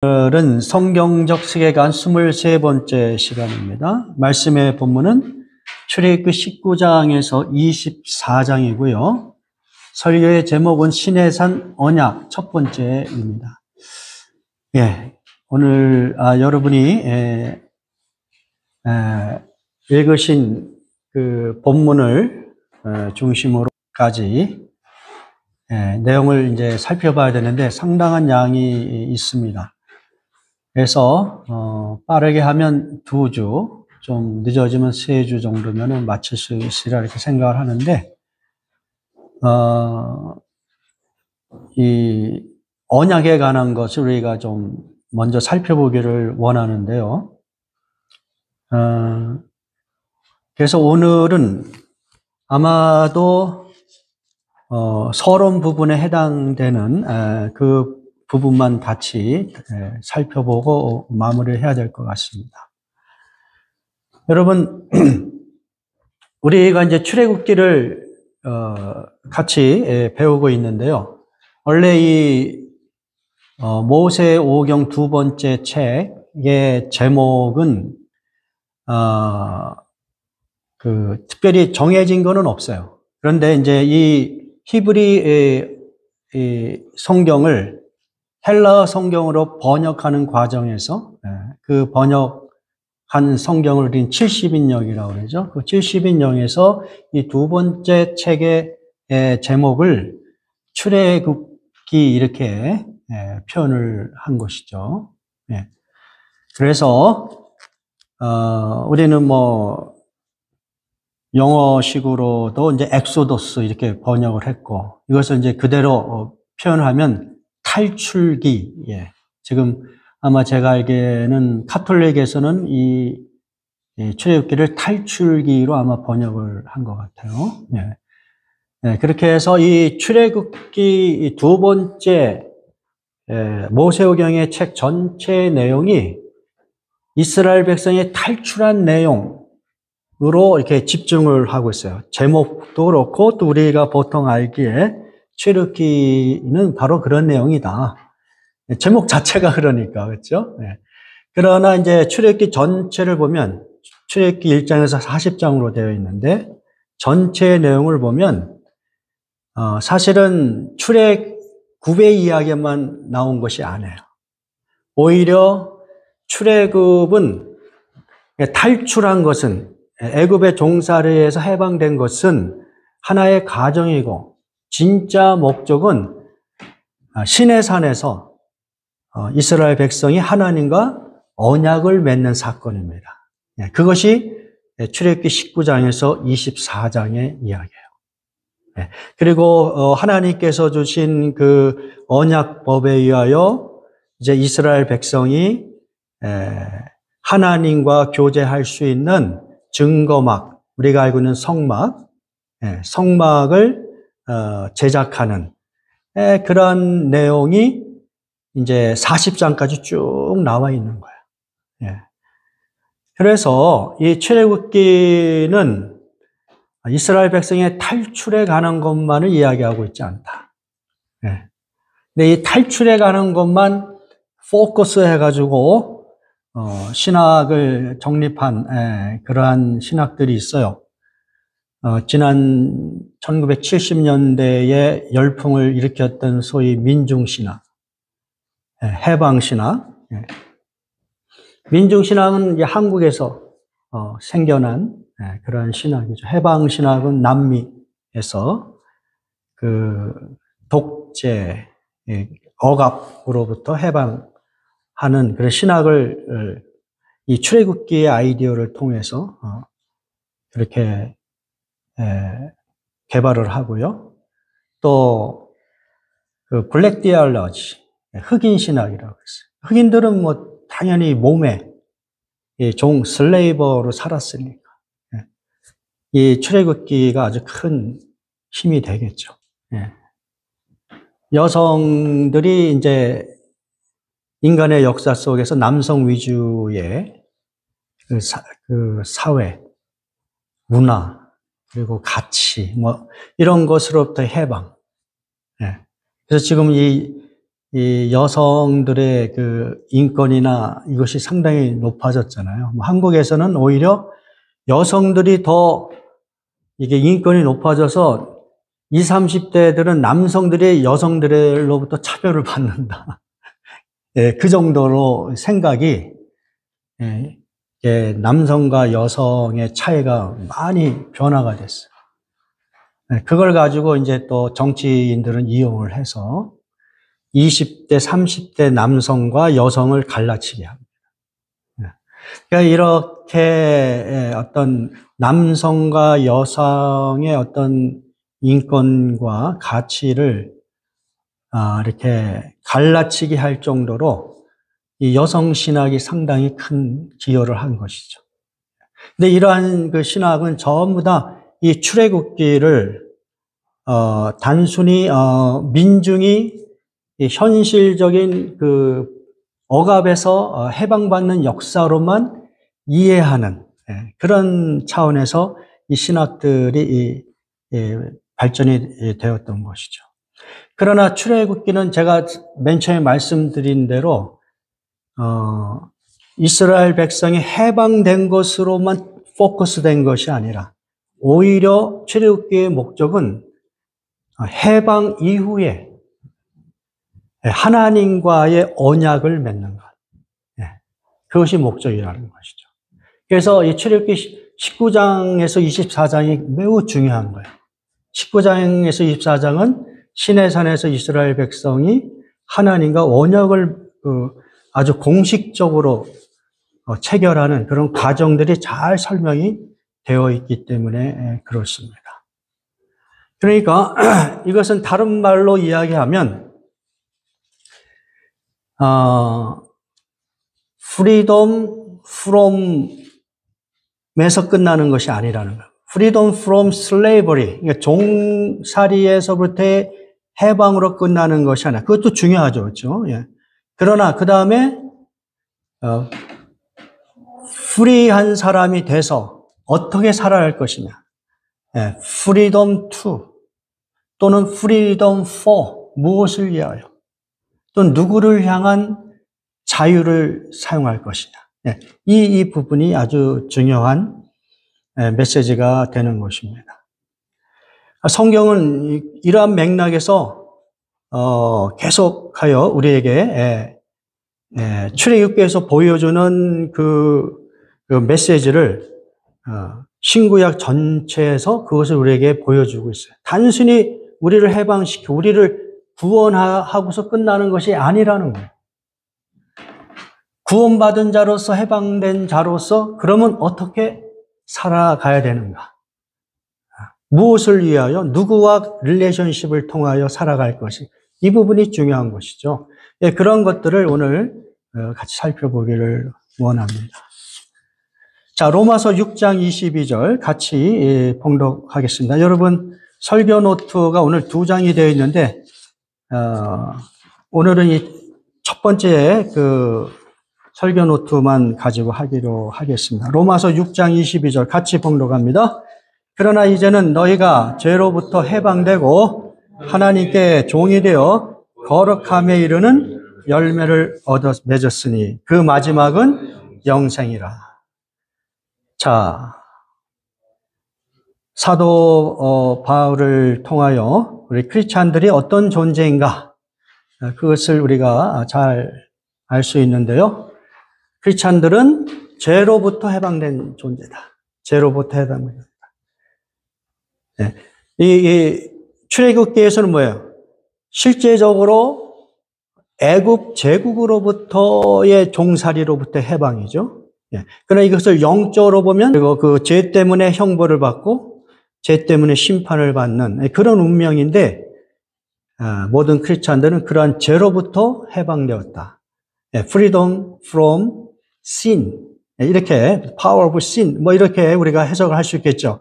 오늘은 성경적 세계관 23번째 시간입니다. 말씀의 본문은 출애굽기 19장에서 24장이고요. 설교의 제목은 신의 산 언약 첫 번째입니다. 오늘 여러분이 읽으신 그 본문을 중심으로까지 내용을 이제 살펴봐야 되는데 상당한 양이 있습니다. 그래서 빠르게 하면 2주, 좀 늦어지면 3주 정도면 마칠 수 있으리라 이렇게 생각을 하는데, 이 언약에 관한 것을 우리가 좀 먼저 살펴보기를 원하는데요. 그래서 오늘은 아마도 서론 부분에 해당되는 그 부분만 같이 살펴보고 마무리를 해야 될 것 같습니다. 여러분, 우리가 이제 출애굽기를 같이 배우고 있는데요. 원래 이 모세오경 두 번째 책의 제목은 특별히 정해진 거는 없어요. 그런데 이제 이 히브리 성경을 헬라어 성경으로 번역하는 과정에서 그 번역한 성경을 우리는 70인역이라고 그러죠. 그 70인역에서 이 두 번째 책의 제목을 출애굽기 이렇게 표현을 한 것이죠. 그래서 우리는 뭐 영어식으로도 이제 엑소더스 이렇게 번역을 했고, 이것을 이제 그대로 표현하면 탈출기. 지금 아마 제가 알기에는 카톨릭에서는 이 출애굽기를 탈출기로 아마 번역을 한 것 같아요. 그렇게 해서 이 출애굽기 두 번째 모세오경의 책 전체 내용이 이스라엘 백성의 탈출한 내용으로 이렇게 집중을 하고 있어요. 제목도 그렇고 또 우리가 보통 알기에 출애굽기는 바로 그런 내용이다. 제목 자체가 그러니까, 그렇죠? 그러나 이제 출애굽기 전체를 보면 출애굽기 1장에서 40장으로 되어 있는데 전체 내용을 보면 사실은 출애굽의 이야기만 나온 것이 아니에요. 오히려 출애굽은 탈출한 것은 애굽의 종살이에서 해방된 것은 하나의 가정이고 진짜 목적은 신의 산에서 이스라엘 백성이 하나님과 언약을 맺는 사건입니다. 그것이 출애굽기 19장에서 24장의 이야기예요. 그리고 하나님께서 주신 그 언약법에 의하여 이제 이스라엘 백성이 하나님과 교제할 수 있는 증거막, 우리가 알고 있는 성막을 제작하는 그런 내용이 이제 40장까지 쭉 나와 있는 거예요. 그래서 이 출애굽기는 이스라엘 백성의 탈출에 관한 것만을 이야기하고 있지 않다. 근데 이 탈출에 관한 것만 포커스 해가지고 신학을 정립한 그러한 신학들이 있어요. 지난 1970년대에 열풍을 일으켰던 소위 민중신학, 해방신학. 민중신학은 이제 한국에서 생겨난 그러한 신학이죠. 해방신학은 남미에서 그 독재, 억압으로부터 해방하는 그런 신학을 이 출애굽기의 아이디어를 통해서 그렇게 개발을 하고요. 또 그 블랙 디알러지, 흑인 신학이라고 했어요. 흑인들은 뭐 당연히 몸에 슬레이버로 살았으니까 이 출애굽기가 아주 큰 힘이 되겠죠. 여성들이 이제 인간의 역사 속에서 남성 위주의 그 사회, 문화, 그리고 가치, 뭐, 이런 것으로부터 해방. 그래서 지금 이 이 여성들의 그 인권이나 이것이 상당히 높아졌잖아요. 한국에서는 오히려 여성들이 더 이게 인권이 높아져서 20, 30대들은 남성들이 여성들로부터 차별을 받는다. 예, 그 정도로 생각이, 남성과 여성의 차이가 많이 변화가 됐어요. 그걸 가지고 이제 또 정치인들은 이용을 해서 20대, 30대 남성과 여성을 갈라치게 합니다. 그러니까 이렇게 어떤 남성과 여성의 어떤 인권과 가치를 이렇게 갈라치게 할 정도로 이 여성 신학이 상당히 큰 기여를 한 것이죠. 근데 이러한 그 신학은 전부 다 이 출애굽기를 단순히 민중이 이 현실적인 그 억압에서 해방받는 역사로만 이해하는 그런 차원에서 이 신학들이 발전이 되었던 것이죠. 그러나 출애굽기는 제가 맨 처음에 말씀드린 대로 이스라엘 백성이 해방된 것으로만 포커스된 것이 아니라 오히려 출애굽기의 목적은 해방 이후에 하나님과의 언약을 맺는 것. 그것이 목적이라는 것이죠. 그래서 이 출애굽기 19장에서 24장이 매우 중요한 거예요. 19장에서 24장은 시내산에서 이스라엘 백성이 하나님과 언약을 아주 공식적으로 체결하는 그런 과정들이 잘 설명이 되어 있기 때문에 그렇습니다. 그러니까 이것은 다른 말로 이야기하면 freedom from에서 끝나는 것이 아니라는 거예요. freedom from slavery, 그러니까 종살이에서부터의 해방으로 끝나는 것이 아니라, 그것도 중요하죠, 그렇죠? 예. 그러나 그 다음에 프리한 사람이 돼서 어떻게 살아야 할 것이냐, freedom to 또는 freedom for 무엇을 위하여 또 누구를 향한 자유를 사용할 것이냐, 이 부분이 아주 중요한 메시지가 되는 것입니다. 성경은 이러한 맥락에서 계속하여 우리에게 출애굽기에서 보여주는 그 메시지를 신구약 전체에서 그것을 우리에게 보여주고 있어요. 단순히 우리를 해방시키고 우리를 구원하고서 끝나는 것이 아니라는 거예요. 구원받은 자로서 해방된 자로서 그러면 어떻게 살아가야 되는가? 무엇을 위하여 누구와 릴레이션십을 통하여 살아갈 것이 이 부분이 중요한 것이죠. 그런 것들을 오늘 같이 살펴보기를 원합니다. 자, 로마서 6장 22절 같이 봉독하겠습니다. 여러분 설교 노트가 오늘 2장이 되어 있는데 오늘은 이 첫 번째 그 설교 노트만 가지고 하기로 하겠습니다. 로마서 6장 22절 같이 봉독합니다. 그러나 이제는 너희가 죄로부터 해방되고 하나님께 종이 되어 거룩함에 이르는 열매를 얻어 맺었으니 그 마지막은 영생이라. 자, 사도 바울을 통하여 우리 크리스찬들이 어떤 존재인가 그것을 우리가 잘 알 수 있는데요. 크리스찬들은 죄로부터 해방된 존재다. 죄로부터 해방된 존재다. 이 출애굽기에서는 뭐예요? 실제적으로 애굽 제국으로부터의 종살이로부터 해방이죠. 그러나 이것을 영적으로 보면 그리고 그 죄 때문에 형벌을 받고 죄 때문에 심판을 받는 그런 운명인데 모든 크리스찬들은 그러한 죄로부터 해방되었다. Freedom from sin. 이렇게 power of sin 뭐 이렇게 우리가 해석을 할 수 있겠죠.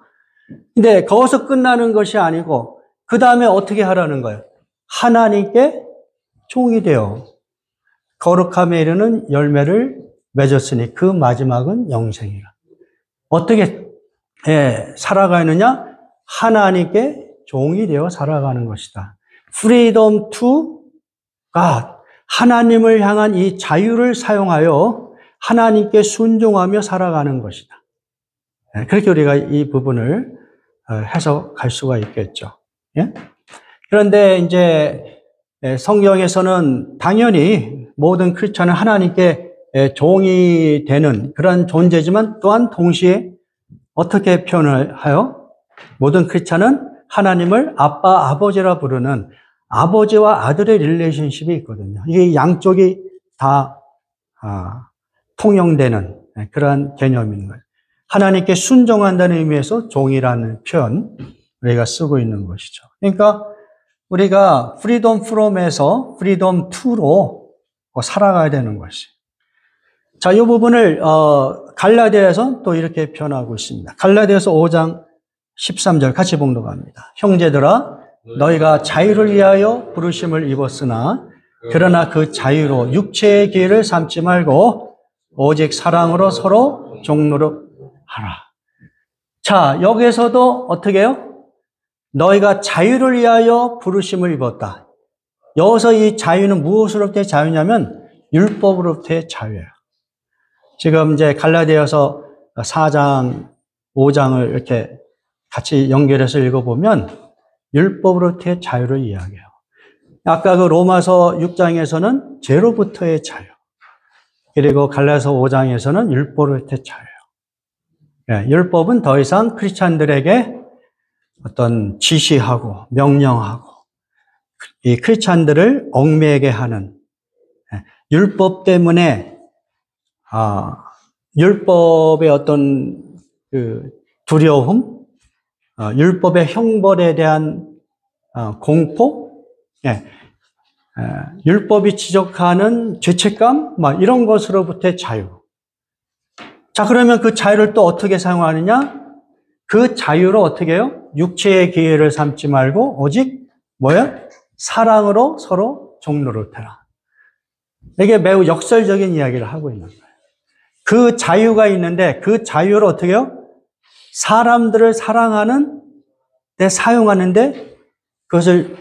근데 거기서 끝나는 것이 아니고 그 다음에 어떻게 하라는 거예요? 하나님께 종이 되어 거룩함에 이르는 열매를 맺었으니 그 마지막은 영생이라. 어떻게 살아가느냐? 하나님께 종이 되어 살아가는 것이다. Freedom to God. 하나님을 향한 이 자유를 사용하여 하나님께 순종하며 살아가는 것이다. 그렇게 우리가 이 부분을 해석할 수가 있겠죠. 예? 그런데 이제 성경에서는 당연히 모든 크리스천은 하나님께 종이 되는 그런 존재지만 또한 동시에 어떻게 표현을 하여 모든 크리스천은 하나님을 아빠, 아버지라 부르는 아버지와 아들의 릴레이션십이 있거든요. 이게 양쪽이 다 통용되는 그런 개념인 거예요. 하나님께 순종한다는 의미에서 종이라는 표현 우리가 쓰고 있는 것이죠. 그러니까 우리가 freedom from에서 freedom to로 살아가야 되는 것이. 자, 이 부분을 갈라디아에서 또 이렇게 표현하고 있습니다. 갈라디아서 5장 13절 같이 봉독합니다. 형제들아 너희가 자유를 위하여 부르심을 입었으나 그러나 그 자유로 육체의 기회를 삼지 말고 오직 사랑으로 서로 종노릇 하라. 자, 여기서도 어떻게 해요? 너희가 자유를 위하여 부르심을 입었다. 여기서 이 자유는 무엇으로부터의 자유냐면 율법으로부터의 자유예요. 지금 이제 갈라디아서 4장, 5장을 이렇게 같이 연결해서 읽어보면 율법으로부터의 자유를 이야기해요. 아까 그 로마서 6장에서는 죄로부터의 자유. 그리고 갈라디아서 5장에서는 율법으로부터의 자유예요. 율법은 더 이상 크리스찬들에게 어떤 지시하고 명령하고 이 크리스찬들을 얽매게 하는 율법 때문에 율법의 어떤 그 두려움, 율법의 형벌에 대한 공포, 율법이 지적하는 죄책감, 막 이런 것으로부터의 자유. 자, 그러면 그 자유를 또 어떻게 사용하느냐? 그 자유로 어떻게 해요? 육체의 기회를 삼지 말고 오직 뭐예요? 사랑으로 서로 종노릇해라. 이게 매우 역설적인 이야기를 하고 있는 거예요. 그 자유가 있는데 그 자유를 어떻게 해요? 사람들을 사랑하는 데 사용하는데 그것을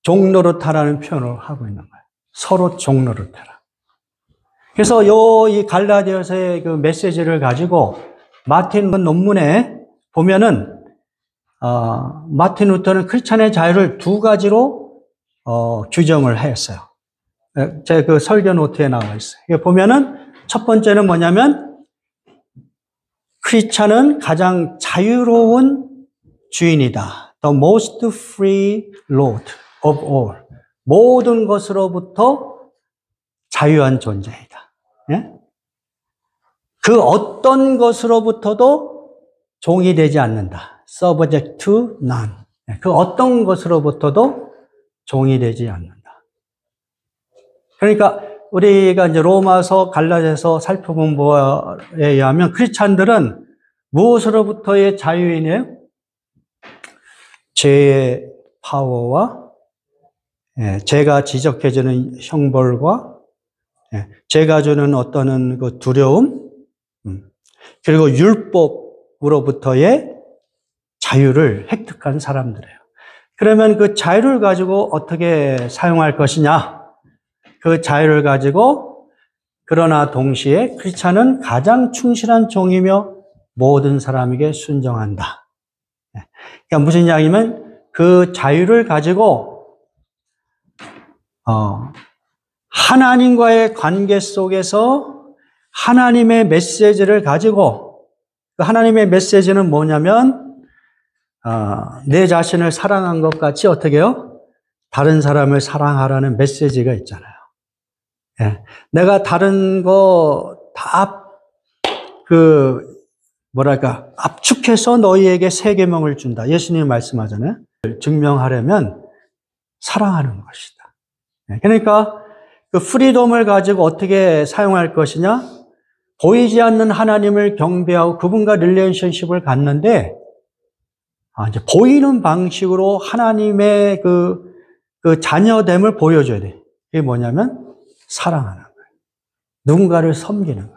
종노릇하라는 표현을 하고 있는 거예요. 서로 종노릇해라. 그래서 이 갈라디아서의 그 메시지를 가지고 마틴 논문에 보면은 마틴 루터는 크리스찬의 자유를 두 가지로 규정을 했어요. 제 그 설교 노트에 나와 있어요. 보면은 첫 번째는 뭐냐면 크리스찬은 가장 자유로운 주인이다. The most free lord of all. 모든 것으로부터 자유한 존재이다. 예? 그 어떤 것으로부터도 종이 되지 않는다. Subject to none. 그 어떤 것으로부터도 종이 되지 않는다. 그러니까 우리가 이제 로마서 갈라디아서 살펴본 바에 의하면 크리스찬들은 무엇으로부터의 자유이네요? 죄의 파워와 죄가 지적해주는 형벌과 죄가 주는 어떤 그 두려움, 그리고 율법으로부터의 자유를 획득한 사람들이에요. 그러면 그 자유를 가지고 어떻게 사용할 것이냐? 그 자유를 가지고 그러나 동시에 크리스찬은 가장 충실한 종이며 모든 사람에게 순종한다. 그러니까 무슨 이야기냐면 그 자유를 가지고 하나님과의 관계 속에서 하나님의 메시지를 가지고 그 하나님의 메시지는 뭐냐면 내 자신을 사랑한 것 같이 어떻게 해요? 다른 사람을 사랑하라는 메시지가 있잖아요. 내가 다른 거 다 압축해서 너희에게 새 계명을 준다. 예수님이 말씀하잖아요. 증명하려면 사랑하는 것이다. 그러니까 그 프리덤을 가지고 어떻게 사용할 것이냐? 보이지 않는 하나님을 경배하고 그분과 릴레이션십을 갖는데 이제 보이는 방식으로 하나님의 그 자녀됨을 보여줘야 돼. 그게 뭐냐면 사랑하는 거예요. 누군가를 섬기는 거예요.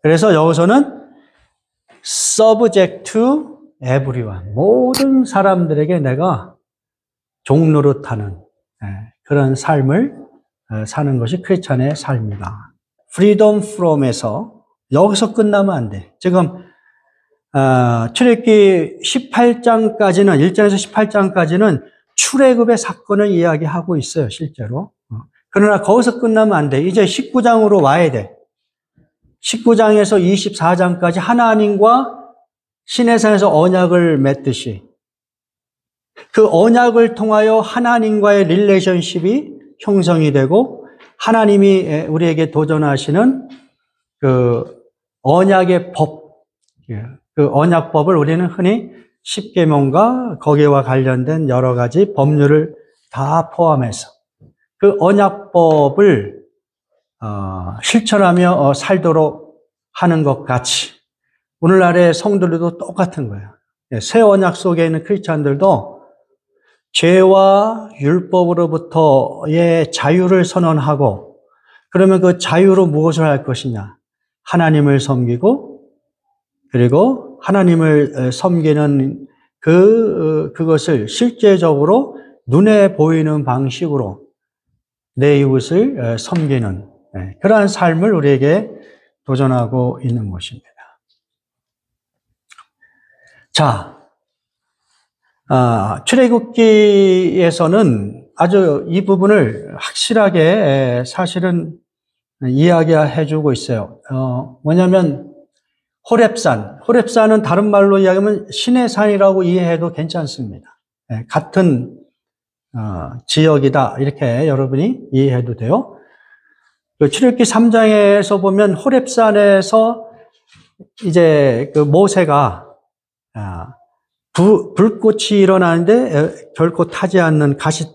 그래서 여기서는 subject to everyone. 모든 사람들에게 내가 종노릇하는 그런 삶을 사는 것이 크리스찬의 삶이다. freedom from에서 여기서 끝나면 안 돼. 지금 출애굽기 18장까지는 1장에서 18장까지는 출애굽의 사건을 이야기하고 있어요, 실제로. 그러나 거기서 끝나면 안 돼. 이제 19장으로 와야 돼. 19장에서 24장까지 하나님과 시내산에서 언약을 맺듯이 그 언약을 통하여 하나님과의 릴레이션십이 형성이 되고 하나님이 우리에게 도전하시는 그 언약의 법, 그 언약법을 우리는 흔히 십계명과 거기와 관련된 여러 가지 법률을 다 포함해서 그 언약법을 실천하며 살도록 하는 것 같이 오늘날의 성도들도 똑같은 거예요. 새 언약 속에 있는 크리스찬들도 죄와 율법으로부터의 자유를 선언하고 그러면 그 자유로 무엇을 할 것이냐? 하나님을 섬기고 그리고 하나님을 섬기는 그것을 실제적으로 눈에 보이는 방식으로 내 이웃을 섬기는 그러한 삶을 우리에게 도전하고 있는 것입니다. 자, 출애굽기에서는 아주 이 부분을 확실하게 사실은 이야기해주고 있어요. 뭐냐면 호렙산은 다른 말로 이야기하면 신의 산이라고 이해해도 괜찮습니다. 같은 지역이다 이렇게 여러분이 이해해도 돼요. 출애굽기 3장에서 보면 호렙산에서 이제 그 모세가 불꽃이 일어나는데 결코 타지 않는 가시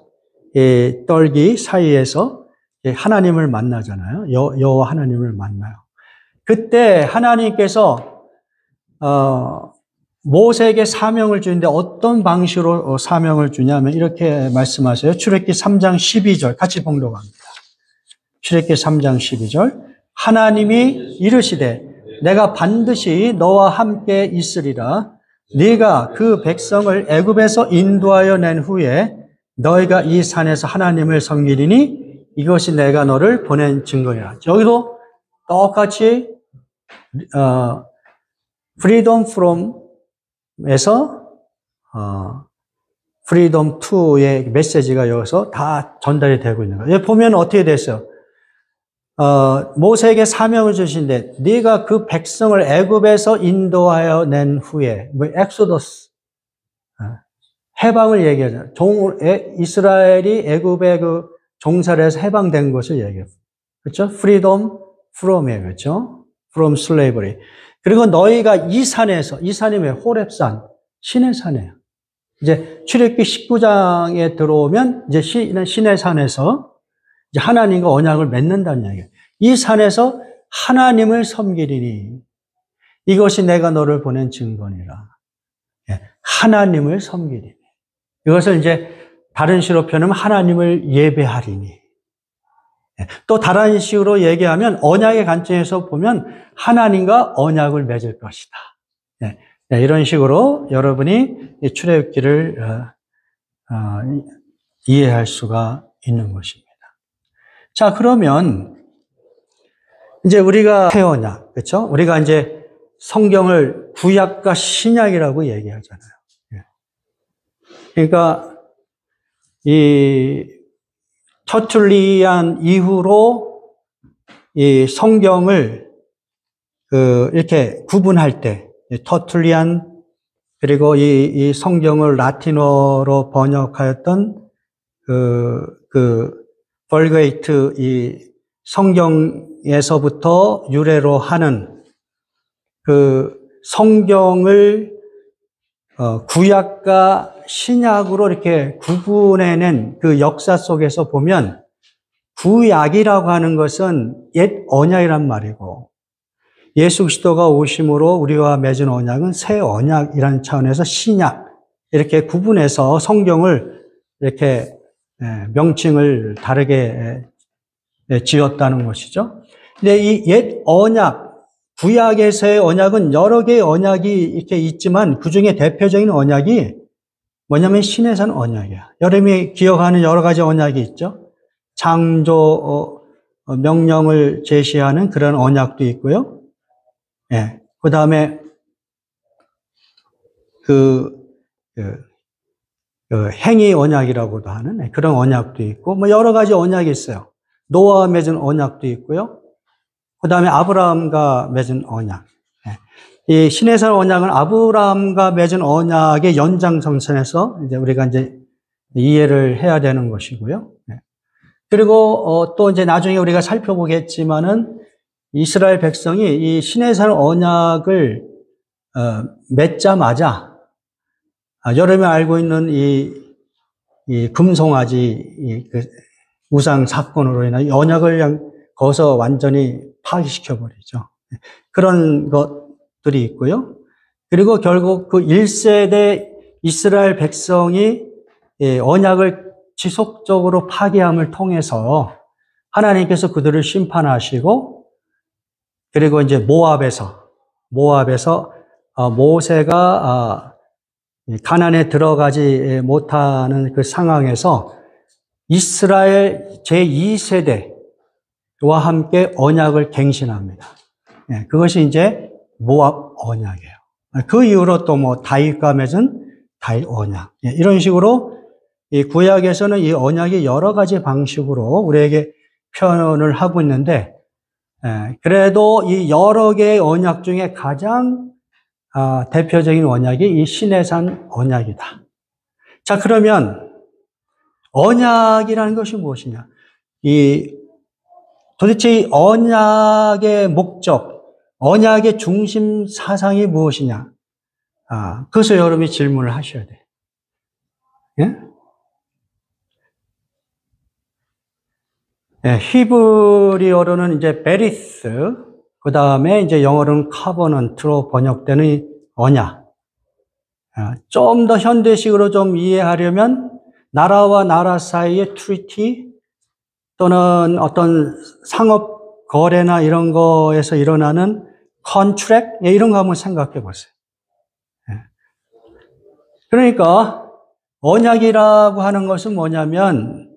떨기 사이에서 하나님을 만나잖아요. 여호와 하나님을 만나요. 그때 하나님께서 모세에게 사명을 주는데 어떤 방식으로 사명을 주냐면 이렇게 말씀하세요. 출애굽기 3장 12절 같이 봉독합니다. 출애굽기 3장 12절 하나님이 이르시되 내가 반드시 너와 함께 있으리라. 네가 그 백성을 애굽에서 인도하여 낸 후에 너희가 이 산에서 하나님을 섬기리니 이것이 내가 너를 보낸 증거니라. 여기도 똑같이 freedom from에서 freedom to의 메시지가 여기서 다 전달이 되고 있는 거예요. 여기 보면 어떻게 됐어요? 모세에게 사명을 주신데 네가 그 백성을 애굽에서 인도하여 낸 후에 엑소더스 해방을 얘기하잖아요. 이스라엘이 애굽의 그 종살에서 해방된 것을 얘기해요. 그렇죠? freedom from이에요. 그렇죠? from slavery. 그리고 너희가 이 산이 왜 호렙산, 신의 산이에요. 이제 출애굽기 19장에 들어오면 이제 신의 산에서 이제 하나님과 언약을 맺는다는 이야기예요. 이 산에서 하나님을 섬기리니 이것이 내가 너를 보낸 증거니라. 하나님을 섬기리니. 이것을 이제 다른 시로 표현하면 하나님을 예배하리니. 또 다른 식으로 얘기하면 언약의 관점에서 보면 하나님과 언약을 맺을 것이다. 이런 식으로 여러분이 출애굽기를 이해할 수가 있는 것입니다. 자, 그러면 이제 우리가 새 언약, 그렇죠? 우리가 이제 성경을 구약과 신약이라고 얘기하잖아요. 그러니까 이 터툴리안 이후로 이 성경을 이렇게 구분할 때 터툴리안 그리고 이 성경을 라틴어로 번역하였던 벌게이트 이 성경에서부터 유래로 하는 그 성경을 구약과 신약으로 이렇게 구분해낸 그 역사 속에서 보면 구약이라고 하는 것은 옛 언약이란 말이고 예수 그리스도가 오심으로 우리와 맺은 언약은 새 언약이라는 차원에서 신약 이렇게 구분해서 성경을 이렇게 명칭을 다르게 지었다는 것이죠. 근데 이 옛 언약, 구약에서의 언약은 여러 개의 언약이 이렇게 있지만 그 중에 대표적인 언약이 뭐냐면 신의 산 언약이야. 여러분이 기억하는 여러 가지 언약이 있죠. 창조 명령을 제시하는 그런 언약도 있고요. 예. 그 다음에 행위 언약이라고도 하는 그런 언약도 있고, 뭐 여러 가지 언약이 있어요. 노아와 맺은 언약도 있고요. 그 다음에 아브라함과 맺은 언약. 이 시내산 언약은 아브라함과 맺은 언약의 연장선상에서 이제 우리가 이제 이해를 해야 되는 것이고요. 그리고 또 이제 나중에 우리가 살펴보겠지만은 이스라엘 백성이 이 시내산 언약을 맺자마자 여러분이 알고 있는 이 금송아지 그 우상 사건으로 인한 언약을 그냥 거기서 완전히 파기시켜 버리죠. 그런 것들이 있고요. 그리고 결국 그 1세대 이스라엘 백성이 언약을 지속적으로 파기함을 통해서 하나님께서 그들을 심판하시고, 그리고 이제 모압에서 모세가 가나안에 들어가지 못하는 그 상황에서 이스라엘 제2세대와 함께 언약을 갱신합니다. 그것이 이제 모압 언약이에요. 그 이후로 또 뭐 다윗과 맺은 다윗 언약. 이런 식으로 이 구약에서는 이 언약이 여러 가지 방식으로 우리에게 표현을 하고 있는데, 그래도 이 여러 개의 언약 중에 가장 대표적인 언약이 이 시내산 언약이다. 자, 그러면 언약이라는 것이 무엇이냐? 도대체 이 언약의 목적, 언약의 중심 사상이 무엇이냐? 그것을 여러분이 질문을 하셔야 돼요. 예? 히브리어로는 이제 베리스, 그 다음에 이제 영어로는 카버넌트로 번역되는 언약. 좀 더 현대식으로 좀 이해하려면 나라와 나라 사이의 트리티 또는 어떤 상업 거래나 이런 거에서 일어나는 컨트랙 이런 거 한번 생각해 보세요. 그러니까 언약이라고 하는 것은 뭐냐면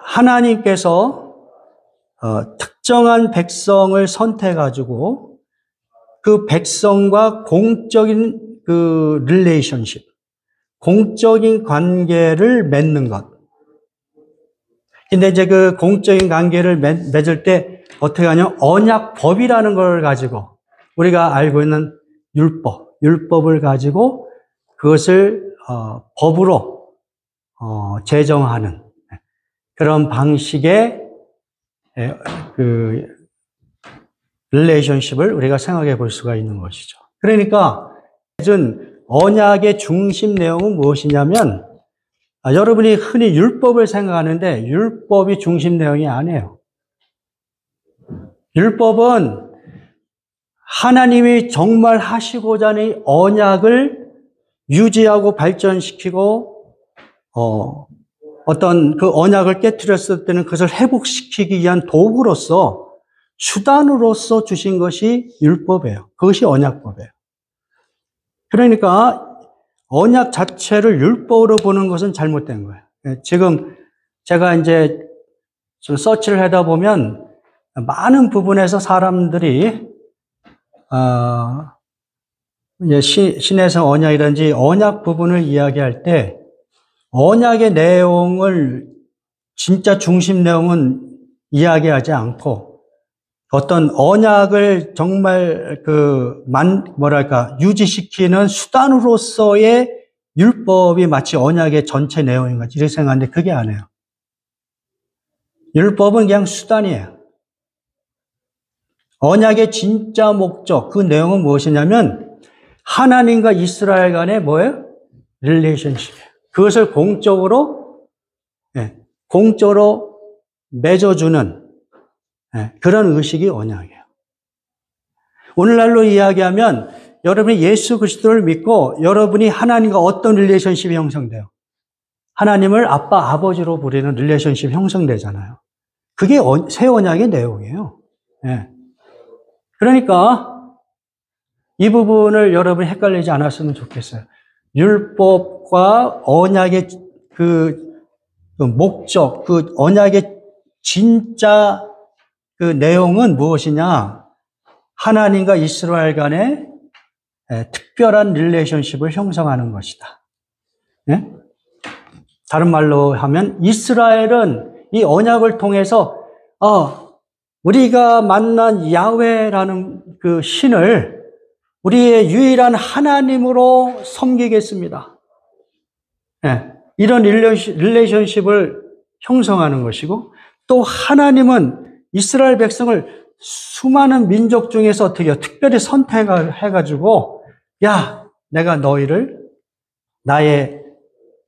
하나님께서 특정한 백성을 선택해가지고 그 백성과 공적인 그 릴레이션십, 공적인 관계를 맺는 것. 근데 이제 그 공적인 관계를 맺을 때 어떻게 하냐면 언약법이라는 걸 가지고 우리가 알고 있는 율법을 가지고 그것을 법으로 제정하는 그런 방식의 그 릴레이션십을 우리가 생각해 볼 수가 있는 것이죠. 그러니까 언약의 중심 내용은 무엇이냐면 여러분이 흔히 율법을 생각하는데 율법이 중심 내용이 아니에요. 율법은 하나님이 정말 하시고자 하는 언약을 유지하고 발전시키고 어떤 그 언약을 깨트렸을 때는 그것을 회복시키기 위한 도구로서 수단으로서 주신 것이 율법이에요. 그것이 언약법이에요. 그러니까 언약 자체를 율법으로 보는 것은 잘못된 거예요. 지금 제가 이제 좀 서치를 하다 보면 많은 부분에서 사람들이 이제 신해성 언약이라든지 언약 부분을 이야기할 때 언약의 내용을 진짜 중심 내용은 이야기하지 않고 어떤 언약을 정말 유지시키는 수단으로서의 율법이 마치 언약의 전체 내용인 것 이렇게 생각하는데 그게 아니에요. 율법은 그냥 수단이에요. 언약의 진짜 목적, 그 내용은 무엇이냐면 하나님과 이스라엘 간의 뭐예요? 릴레이션십이에요. 그것을 공적으로 맺어주는 그런 의식이 언약이에요. 오늘날로 이야기하면 여러분이 예수 그리스도를 믿고 여러분이 하나님과 어떤 릴레이션십이 형성돼요? 하나님을 아빠, 아버지로 부르는 릴레이션십이 형성되잖아요. 그게 새 언약의 내용이에요. 그러니까 이 부분을 여러분이 헷갈리지 않았으면 좋겠어요. 율법과 언약의 그 그 목적, 그 언약의 진짜 그 내용은 무엇이냐? 하나님과 이스라엘 간의 특별한 릴레이션십을 형성하는 것이다. 네? 다른 말로 하면 이스라엘은 이 언약을 통해서 우리가 만난 야훼라는 그 신을 우리의 유일한 하나님으로 섬기겠습니다. 네. 이런 릴레이션십을 형성하는 것이고, 또 하나님은 이스라엘 백성을 수많은 민족 중에서 어떻게 해요? 특별히 선택을 해가지고, 야, 내가 너희를 나의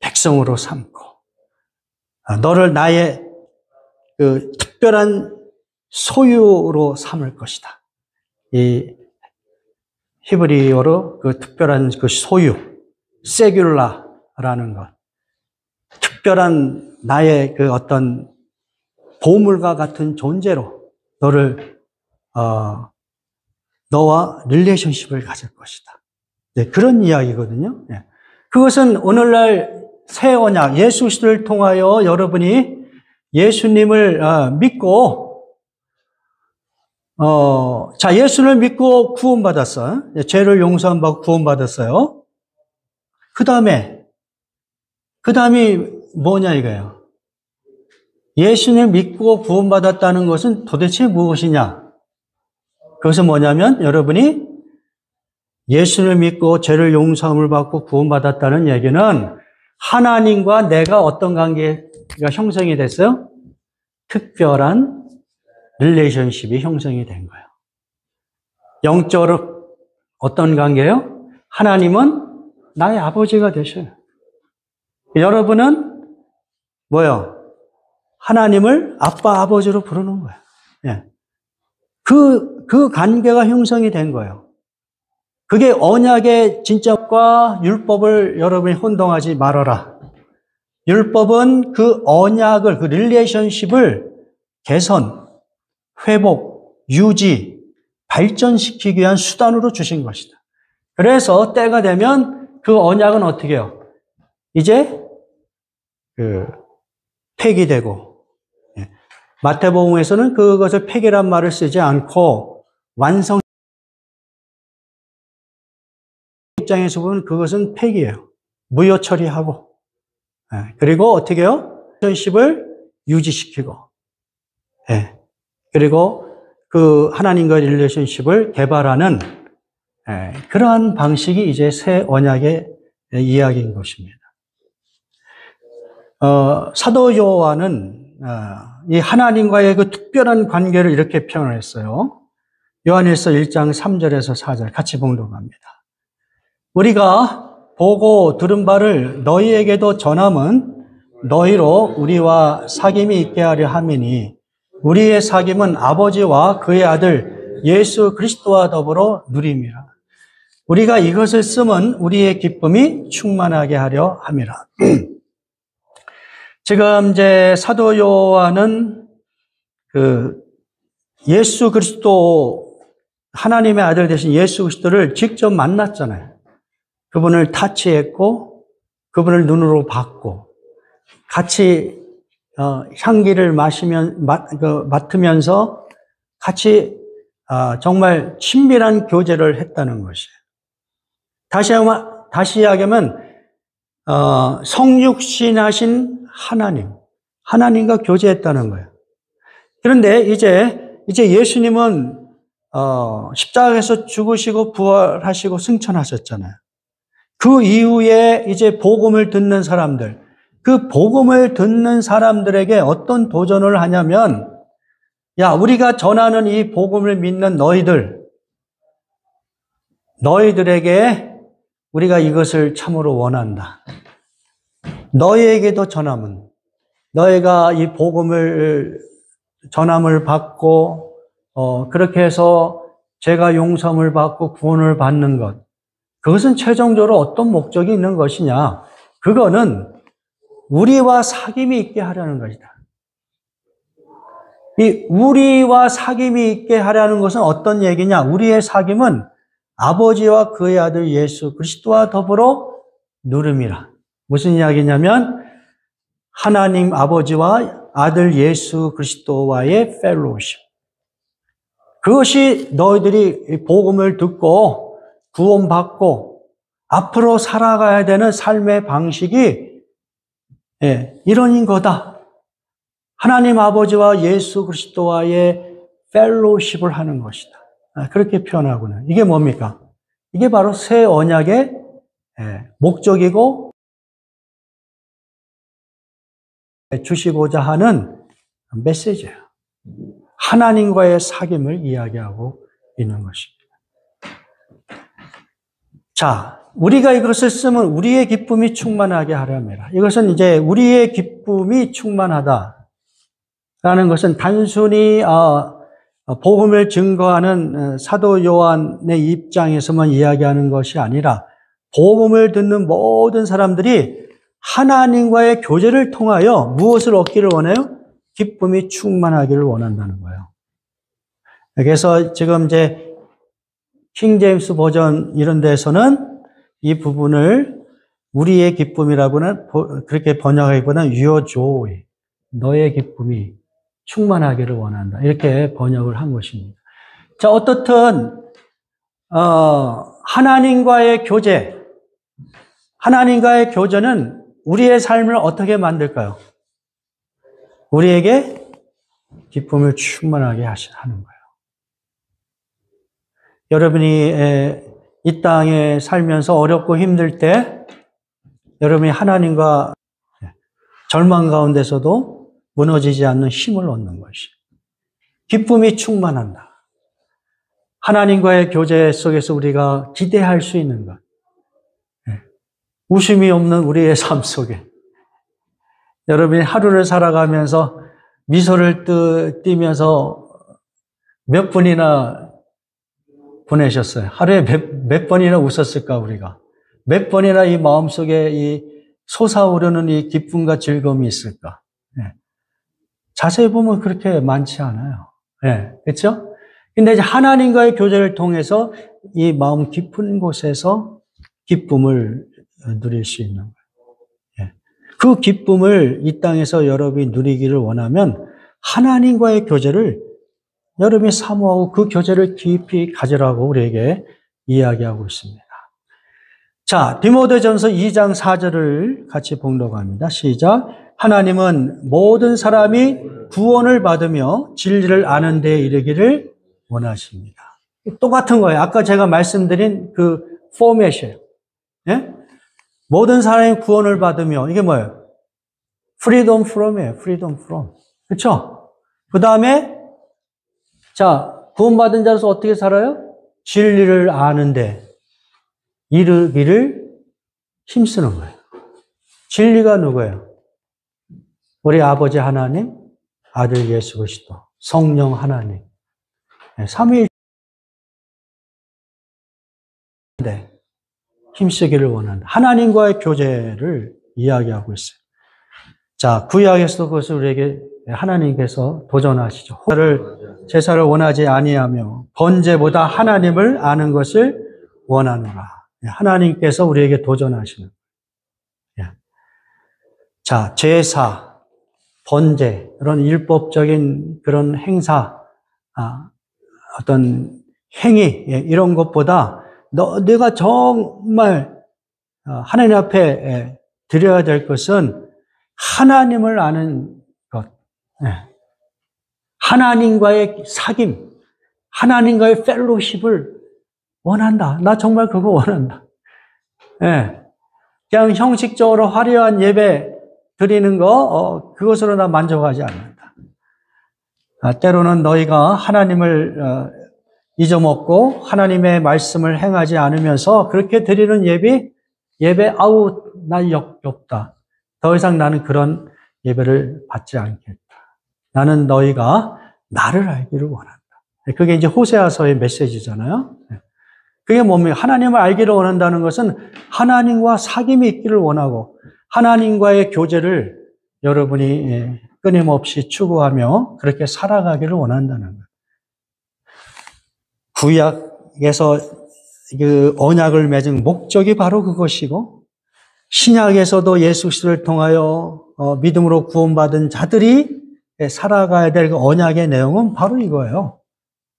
백성으로 삼고, 너를 나의 그 특별한 소유로 삼을 것이다. 이 히브리어로 그 특별한 그 소유, 세귤라라는 것. 특별한 나의 그 어떤 보물과 같은 존재로 너를, 너와 릴레이션십을 가질 것이다. 네, 그런 이야기거든요. 네. 그것은 오늘날 새 언약, 예수 그리스도를 통하여 여러분이 예수님을 믿고, 예수를 믿고 구원받았어. 죄를 용서받고 구원받았어요. 그 다음이 뭐냐 이거예요. 예수님을 믿고 구원받았다는 것은 도대체 무엇이냐? 그것은 뭐냐면 여러분이 예수를 믿고 죄를 용서함을 받고 구원받았다는 얘기는 하나님과 내가 어떤 관계가 형성이 됐어요? 특별한 릴레이션십이 형성이 된 거예요. 영적으로 어떤 관계예요? 하나님은 나의 아버지가 되셔요. 여러분은 뭐요? 하나님을 아빠, 아버지로 부르는 거예요. 예. 그 관계가 형성이 된 거예요. 그게 언약의 진짜과 율법을 여러분이 혼동하지 말아라. 율법은 그 언약을, 그 릴레이션십을 개선, 회복, 유지, 발전시키기 위한 수단으로 주신 것이다. 그래서 때가 되면 그 언약은 어떻게 해요? 이제 폐기되고, 마태복음에서는 그것을 폐기란 말을 쓰지 않고 완성 입장에서 보면 그것은 폐기예요. 무효 처리하고, 그리고 어떻게 해요? 릴레이션십을 유지시키고, 그리고 그 하나님과 릴레이션십을 개발하는 그러한 방식이 이제 새 언약의 이야기인 것입니다. 사도 요한은 이 하나님과의 그 특별한 관계를 이렇게 표현을 했어요. 요한일서 1장 3절에서 4절 같이 봉독합니다. 우리가 보고 들은 바를 너희에게도 전함은 너희로 우리와 사귐이 있게 하려 함이니 우리의 사귐은 아버지와 그의 아들 예수 그리스도와 더불어 누림이라. 우리가 이것을 쓰면 우리의 기쁨이 충만하게 하려 함이라. 지금 이제 사도 요한은 그 예수 그리스도, 하나님의 아들 되신 예수 그리스도를 직접 만났잖아요. 그분을 타치했고, 그분을 눈으로 봤고, 같이 향기를 맡으면서 같이 정말 친밀한 교제를 했다는 것이에요. 다시 이야기하면 성육신하신 하나님과 교제했다는 거예요. 그런데 이제 예수님은 십자가에서 죽으시고 부활하시고 승천하셨잖아요. 그 이후에 이제 복음을 듣는 사람들, 그 복음을 듣는 사람들에게 어떤 도전을 하냐면, 야, 우리가 전하는 이 복음을 믿는 너희들에게 우리가 이것을 참으로 원한다. 너희에게도 전함은, 너희가 이 복음을 전함을 받고 그렇게 해서 죄가 용서함을 받고 구원을 받는 것, 그것은 최종적으로 어떤 목적이 있는 것이냐? 그거는 우리와 사귐이 있게 하려는 것이다. 이 우리와 사귐이 있게 하려는 것은 어떤 얘기냐? 우리의 사귐은 아버지와 그의 아들 예수 그리스도와 더불어 누름이라. 무슨 이야기냐면 하나님 아버지와 아들 예수 그리스도와의 펠로우십. 그것이 너희들이 복음을 듣고 구원받고 앞으로 살아가야 되는 삶의 방식이 이런 거다. 하나님 아버지와 예수 그리스도와의 펠로우십을 하는 것이다. 그렇게 표현하고는. 이게 뭡니까? 이게 바로 새 언약의 목적이고 주시고자 하는 메시지예요. 하나님과의 사귐을 이야기하고 있는 것입니다. 자, 우리가 이것을 쓰면 우리의 기쁨이 충만하게 하렵니다. 이것은 이제 우리의 기쁨이 충만하다라는 것은 단순히 복음을 증거하는 사도 요한의 입장에서만 이야기하는 것이 아니라 복음을 듣는 모든 사람들이 하나님과의 교제를 통하여 무엇을 얻기를 원해요? 기쁨이 충만하기를 원한다는 거예요. 그래서 지금 이제 킹 제임스 버전 이런 데서는 이 부분을 우리의 기쁨이라고는 그렇게 번역하기보다는 your joy, 너의 기쁨이 충만하기를 원한다. 이렇게 번역을 한 것입니다. 자, 어떻든 하나님과의 교제는 우리의 삶을 어떻게 만들까요? 우리에게 기쁨을 충만하게 하는 거예요. 여러분이 이 땅에 살면서 어렵고 힘들 때 여러분이 하나님과 절망 가운데서도 무너지지 않는 힘을 얻는 것이 기쁨이 충만한다. 하나님과의 교제 속에서 우리가 기대할 수 있는 것. 웃음이 없는 우리의 삶 속에 여러분이 하루를 살아가면서 미소를 띠면서 몇 분이나 보내셨어요? 하루에 몇 번이나 웃었을까 우리가? 몇 번이나 이 마음속에 이 솟아오르는 이 기쁨과 즐거움이 있을까? 자세히 보면 그렇게 많지 않아요. 그렇죠? 근데 이제 하나님과의 교제를 통해서 이 마음 깊은 곳에서 기쁨을 누릴 수 있는 거예요. 그 기쁨을 이 땅에서 여러분이 누리기를 원하면 하나님과의 교제를 여러분이 사모하고 그 교제를 깊이 가지라고 우리에게 이야기하고 있습니다. 자, 디모데전서 2장 4절을 같이 봉독합니다. 시작. 하나님은 모든 사람이 구원을 받으며 진리를 아는 데에 이르기를 원하십니다. 똑같은 거예요. 아까 제가 말씀드린 그 포맷이에요. 모든 사람이 구원을 받으며 이게 뭐예요? freedom from이에요. freedom from. 그렇죠? 그 다음에 자, 구원받은 자로서 어떻게 살아요? 진리를 아는데 이르기를 힘쓰는 거예요. 진리가 누구예요? 우리 아버지 하나님, 아들 예수 그리스도, 성령 하나님. 삼위일 힘쓰기를 원한다. 하나님과의 교제를 이야기하고 있어요. 자, 구약에서도 그것을 우리에게 하나님께서 도전하시죠. 제사를 원하지 아니하며 번제보다 하나님을 아는 것을 원하노라. 하나님께서 우리에게 도전하시는 거예요. 자, 제사, 번제, 이런 율법적인 그런 행사, 어떤 행위, 이런 것보다 내가 정말 하나님 앞에 드려야 될 것은 하나님을 아는 것. 하나님과의 사귐, 하나님과의 펠로십을 원한다. 나 정말 그거 원한다. 그냥 형식적으로 화려한 예배 드리는 거, 그것으로 나 만족하지 않는다. 때로는 너희가 하나님을 잊어먹고 하나님의 말씀을 행하지 않으면서 그렇게 드리는 예배, 아우, 나 역겹다. 더 이상 나는 그런 예배를 받지 않겠다. 나는 너희가 나를 알기를 원한다. 그게 이제 호세아서의 메시지잖아요. 그게 뭡니까? 하나님을 알기를 원한다는 것은 하나님과 사귐이 있기를 원하고 하나님과의 교제를 여러분이 끊임없이 추구하며 그렇게 살아가기를 원한다는 거예요. 구약에서 그 언약을 맺은 목적이 바로 그것이고 신약에서도 예수 그리스도를 통하여 믿음으로 구원받은 자들이 살아가야 될 그 언약의 내용은 바로 이거예요.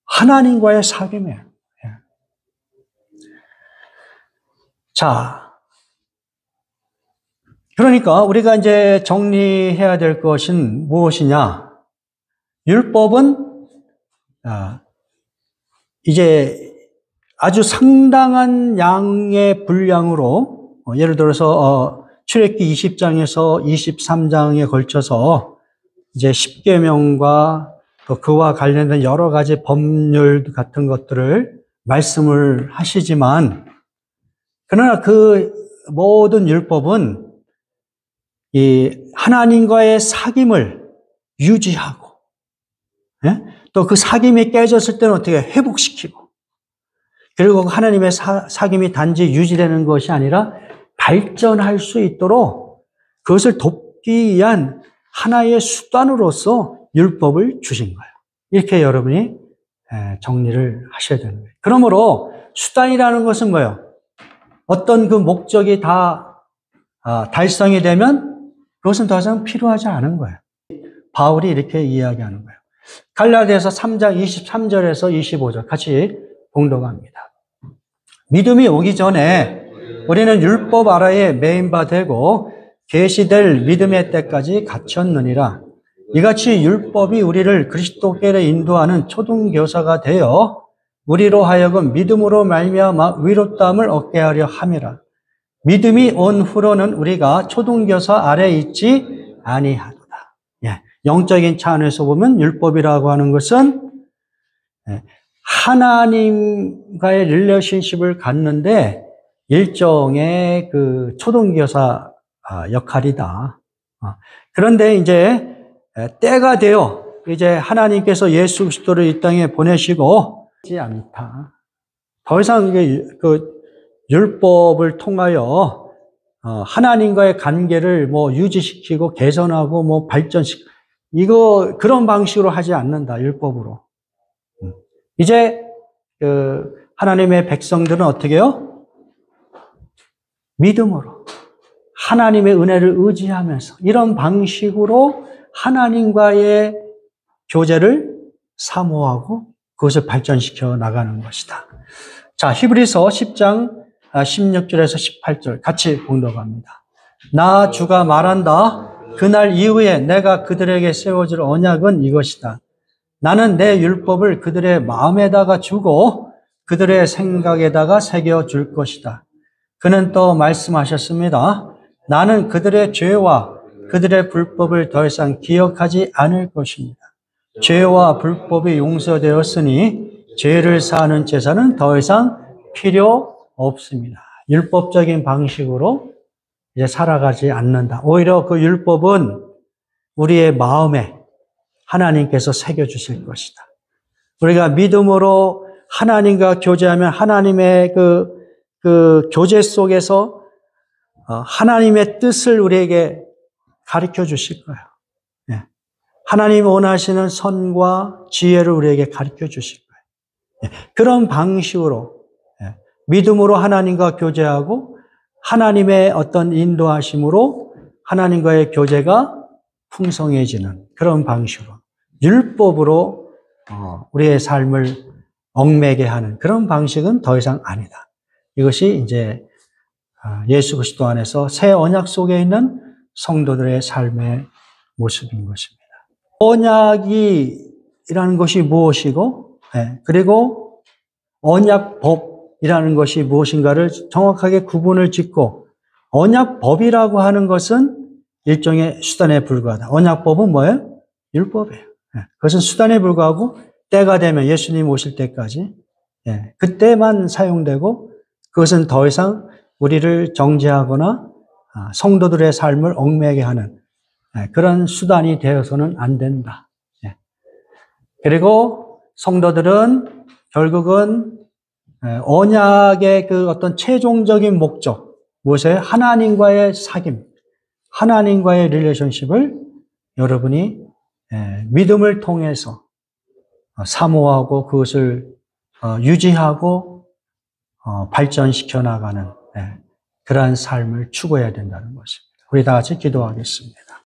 하나님과의 사귐이에요. 자, 그러니까 우리가 이제 정리해야 될 것은 무엇이냐? 율법은 이제 아주 상당한 양의 분량으로 예를 들어서 출애굽기 20장에서 23장에 걸쳐서 이제 십계명과 또 그와 관련된 여러 가지 법률 같은 것들을 말씀을 하시지만, 그러나 그 모든 율법은 이 하나님과의 사귐을 유지하고, 또 그 사귐이 깨졌을 때는 어떻게 회복시키고, 그리고 하나님의 사귐이 단지 유지되는 것이 아니라 발전할 수 있도록 그것을 돕기 위한 하나의 수단으로서 율법을 주신 거예요. 이렇게 여러분이 정리를 하셔야 되는 거예요. 그러므로 수단이라는 것은 뭐예요? 어떤 그 목적이 다 달성이 되면 그것은 더 이상 필요하지 않은 거예요. 바울이 이렇게 이야기하는 거예요. 갈라디아서 3장 23절에서 25절 같이 봉독합니다. 믿음이 오기 전에 우리는 율법 아래에 매인 바 되고 계시될 믿음의 때까지 갇혔느니라. 이같이 율법이 우리를 그리스도께로 인도하는 초등교사가 되어 우리로 하여금 믿음으로 말미암아 의롭다함을 얻게 하려 함이라. 믿음이 온 후로는 우리가 초등교사 아래에 있지 아니하도다. 영적인 차원에서 보면 율법이라고 하는 것은 하나님과의 릴레이션십을 갖는데 일종의 그 초등교사 역할이다. 그런데 이제 때가 되어 이제 하나님께서 예수 그리스도를 이 땅에 보내시고 하지 않다. 더 이상 그 율법을 통하여 하나님과의 관계를 뭐 유지시키고 개선하고 뭐 발전시키고 그런 방식으로 하지 않는다. 율법으로. 이제 그 하나님의 백성들은 어떻게 해요? 믿음으로 하나님의 은혜를 의지하면서 이런 방식으로 하나님과의 교제를 사모하고 그것을 발전시켜 나가는 것이다. 자, 히브리서 10장 16절에서 18절 같이 봉독합니다. 나 주가 말한다. 그날 이후에 내가 그들에게 세워줄 언약은 이것이다. 나는 내 율법을 그들의 마음에다가 주고 그들의 생각에다가 새겨줄 것이다. 그는 또 말씀하셨습니다. 나는 그들의 죄와 그들의 불법을 더 이상 기억하지 않을 것입니다. 죄와 불법이 용서되었으니 죄를 사하는 제사는 더 이상 필요 없습니다. 율법적인 방식으로 이제 살아가지 않는다. 오히려 그 율법은 우리의 마음에 하나님께서 새겨주실 것이다. 우리가 믿음으로 하나님과 교제하면 하나님의 그 교제 속에서 하나님의 뜻을 우리에게 가르쳐 주실 거예요. 하나님이 원하시는 선과 지혜를 우리에게 가르쳐 주실 거예요. 그런 방식으로 믿음으로 하나님과 교제하고 하나님의 어떤 인도하심으로 하나님과의 교제가 풍성해지는 그런 방식으로 율법으로 우리의 삶을 얽매게 하는 그런 방식은 더 이상 아니다. 이것이 이제 예수 그리스도 안에서 새 언약 속에 있는 성도들의 삶의 모습인 것입니다. 언약이라는 것이 무엇이고, 그리고 언약법이라는 것이 무엇인가를 정확하게 구분을 짓고, 언약법이라고 하는 것은 일종의 수단에 불과하다. 언약법은 뭐예요? 율법이에요. 그것은 수단에 불과하고 때가 되면 예수님 오실 때까지 그때만 사용되고 그것은 더 이상 우리를 정죄하거나 성도들의 삶을 얽매게 하는 그런 수단이 되어서는 안 된다. 그리고 성도들은 결국은 언약의 그 어떤 최종적인 목적, 무엇이에요? 하나님과의 사귐, 하나님과의 릴레이션십을 여러분이 믿음을 통해서 사모하고 그것을 유지하고 발전시켜 나가는 그러한 삶을 추구해야 된다는 것입니다. 우리 다 같이 기도하겠습니다.